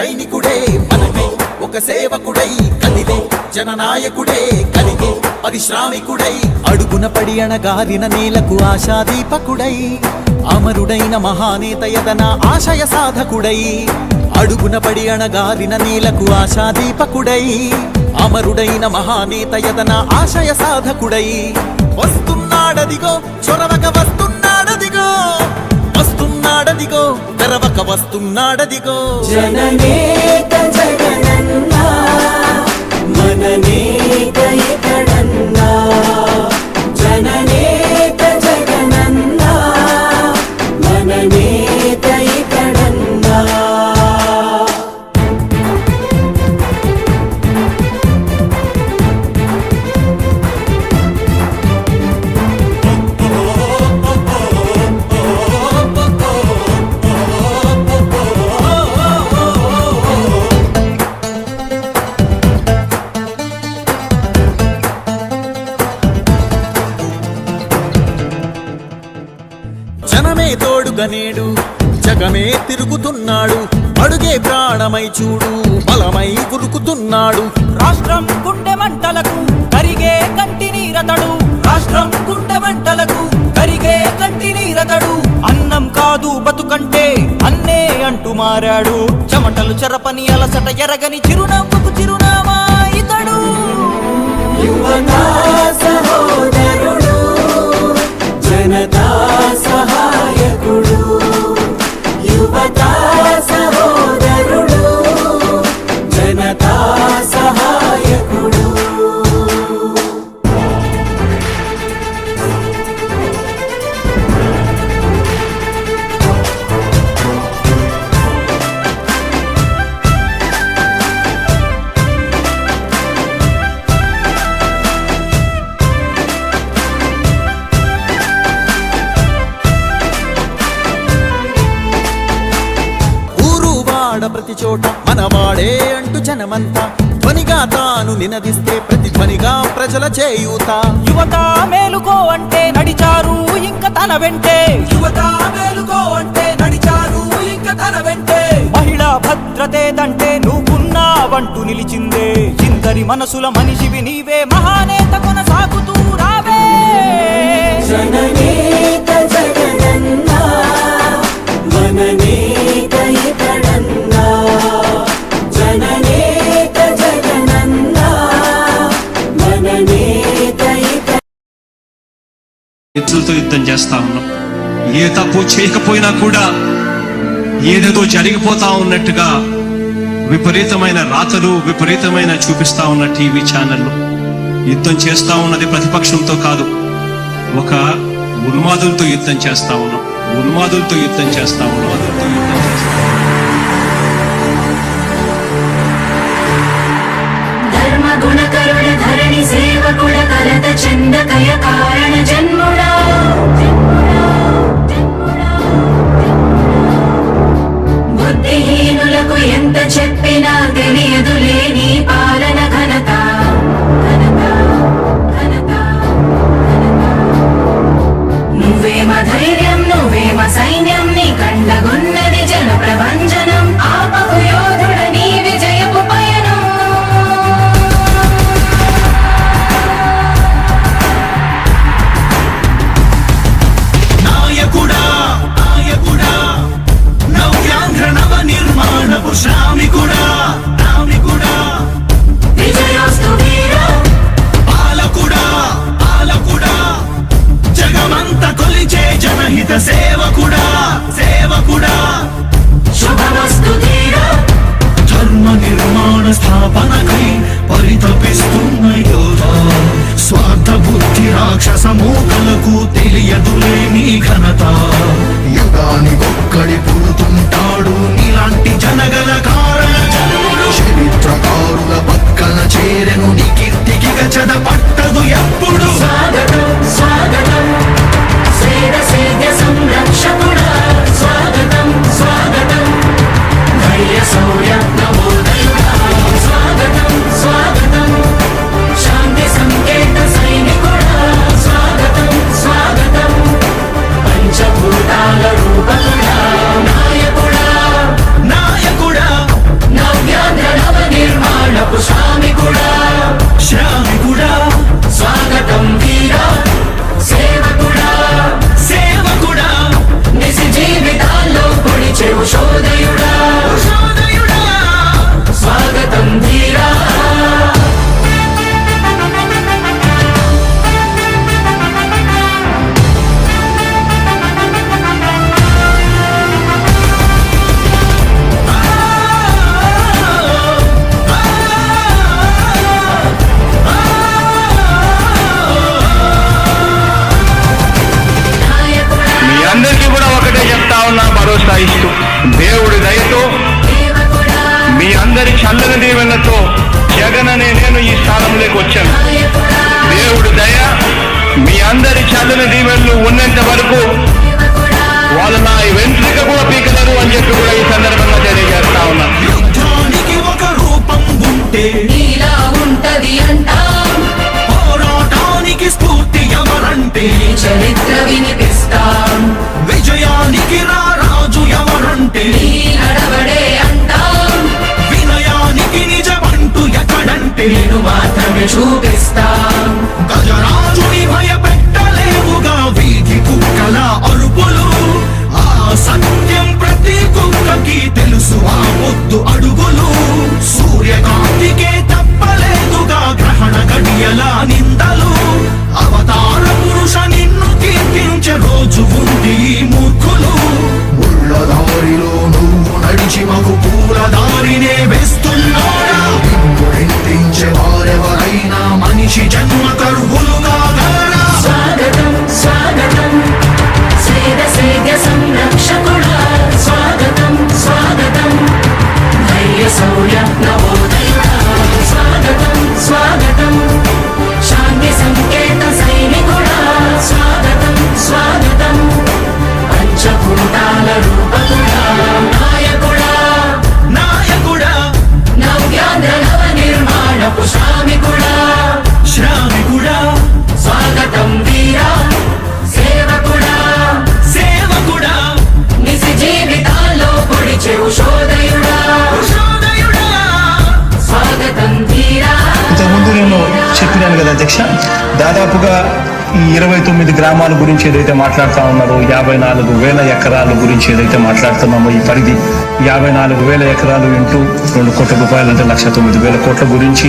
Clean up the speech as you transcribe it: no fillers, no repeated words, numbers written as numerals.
సైనికుడే మనకై ఒక సేవకుడై కదిలే జననాయకుడే కలిగే పరిశ్రామికుడై అడుగున పడి అణగారిన నేలకు ఆశాదీపకుడై అమరుడైన మహానేత యదన ఆశయ సాధకుడై అడుగున పడి అణగారిన నేలకు ఆశాదీపకుడై అమరుడైన మహానేత యదన ఆశయ సాధకుడై వస్తున్నాడదిగో చొరవక వస్తున్నాడదిగో వస్తున్నాడదిగో తెరవక వస్తున్నాడదిగో జననేత జగనన్నా మననేత ఇతడన్నా జననేత జగనన్నా మననేత ఇతడన్నా జనమే తోడుగనేడు జగమే తిరుగుతున్నాడు అడుగే ప్రాణమై చూడు బలమై ఉరుకుతున్నాడు రాష్ట్రం గుండె మంటలకు కరిగే కంటి నీరతడు రాష్ట్రం గుండె మంటలకు కరిగే కంటి నీరతడు అన్నం కాదు బతుకంటే అన్నే అంటూ మారాడు చెమటలు చెరపని అలసట ఎరగని చిరునవ్వుకు చిరునామా ఇతడు యువతా సహోదరుడు జనతా సహాయకుడు యువతా సహోదరుడు జనతా సహాయకుడు ప్రతి చోట మనవాడే అంటూ జనమంతా ధ్వనిగా తాను నినదిస్తే ప్రతిధ్వనిగా ప్రజల చేయూత యువత మేలుకో అంటే నడిచారు ఇంక తన వెంటే యువత మేలుకో అంటే నడిచారు ఇంక తన వెంటే మహిళా భద్రతేదంటే నువ్వున్నావంటూ నిలిచిందే ఇందరి మనసుల మనిషివి నీవే మహానేత కొనసాగుతూ రావే జననేత జగనన్నా మననేత ఇతడన్నా జననేత జగనన్నా మననేత ఎత్తులతో యుద్ధం చేస్తా ఉన్నాం. ఏ తప్పు చేయకపోయినా కూడా ఏదేదో జరిగిపోతా ఉన్నట్టుగా విపరీతమైన రాతలు విపరీతమైన చూపిస్తా ఉన్న టీవీ ఛానళ్ళు యుద్ధం చేస్తా ఉన్నది ప్రతిపక్షంతో కాదు, ఒక ఉన్మాదులతో యుద్ధం చేస్తా ఉన్నాం. ఉన్మాదులతో యుద్ధం చేస్తా ఉన్నాం. ధర్మ గుణకరుడ ధరణి సేవకుడ కలత చందకయ కారణ జన్ముడా బుద్ధిహీనులకు ఎంత చెప్పినా తెలియదులే నీ పాలన ఘనత నువ్వేమ ధైర్యం నువ్వేమ సైన్యం నీ కండగున్నది జన ప్రభంజనం ఆపకు యోధుడ నీ విజయపు పయనం నాయకుడా నాయకుడా నవ్యాంధ్ర నవ నిర్మాణపు శ్రామికుడా శ్రామికుడా విజయోస్తు వీరా పాలకుడా పాలకుడా జగమంత కొలిచే జనహిత సేవకుడా సేవకుడా శుభమస్తు ధీరా ధర్మ నిర్మాణ స్థాపనకై పరితపిస్తున్న యోధ స్వార్థ బుద్ధి రాక్షస మూకలకు తెలియదులే నీ ఘనత యుగానికొక్కడి పుడుతుంటాడు నీలాంటి జనగల కారణ జన్ముడు చరిత్రకారుల పక్కన చేరెను నీ కీర్తికి గచద పట్టదు ఎప్పుడు స్వాగతం స్వాగతం సేద సేద్య సంరక్షకుడా స్వాగతం స్వాగతం ధైర్య శౌర్య నవోదయుడా స్వాగతం స్వాగతం శాంతి సంకేత సైనికుడా స్వాగతం స్వాగతం పంచభూతాల రూపకుడా నాయకుడా నాయకుడా చల్లని దీవెనతో జగన్ అనే నేను ఈ స్థానంలోకి వచ్చాను. దేవుడు దయ మీ అందరి చల్లని దీవెనలు ఉన్నంత వరకు వాళ్ళు నా వెంట్రిక కూడా పీకలేరు అని చెప్పి కూడా ఈ సందర్భంగా తెలియజేస్తా ఉన్నాను. యుద్ధానికి ఒక రూపం ఉంటే నీలా ఉంటది అంటాం, పోరాటానికి స్ఫూర్తి ఎవరంటే చరిత్ర వినిపిస్తాం, విజయానికి రారాజు ఎవరంటే నీ నడవడే అంటాం, వినయానికి నిజమంటూ ఎక్కడంటే నేను మాత్రమే చూపిస్తాం. గజరాజుని భయపెట్టలేవుగా వీధి కుక్కల అరుపులు. ఆ సత్యం ప్రతి కుక్కకి తెలుసు ఆ పొద్దు అడుగులు. సూర్యకాంతికే తప్పలేదుగా గ్రహణ గడియల నిందలు. అవతార పురుష నిన్ను కీర్తించే రోజు ఉంది ఈ మూర్ఖులు. ముళ్ళ దారిలో నువ్వు నడిచి మాకు పూల దారినే వేస్తున్నాడా నిన్ను నిందించే వారెవరైనా మనిషి జన్మ కరువులుగా గలరా? స్వాగతం స్వాగతం సేద సంరక్షకుడా, స్వాగతం స్వాగతం ధైర్య శౌర్య నవోదయుడా, స్వాగతం స్వాగతం శాంతి సంకేత సైనికుడా, స్వాగతం స్వాగతం పంచభూతాల రూపకుడా, నాయకుడా నాయకుడా నవ్యాంధ్ర నవ నిర్మాణపు శ్రామికుడా, శ్రామికుడా స్వాగతం వీరా సేవకుడా, సేవకుడా నిజ జీవితాల్లో పొడిచే ఉషోదయుడా, ఉషోదయుడా స్వాగతం వీరా. ఇంతకుముందు నేను చెప్పినాను కదా అధ్యక్ష, దాదాపుగా ఈ 29 గ్రామాల గురించి ఏదైతే మాట్లాడుతూ ఉన్నారో 54,000 ఎకరాల గురించి ఏదైతే మాట్లాడుతున్నామో ఈ పరిధి 54,000 ఎకరాలు ఇంటూ 2 కోట్ల రూపాయలు అంటే 1,09,000 కోట్ల గురించి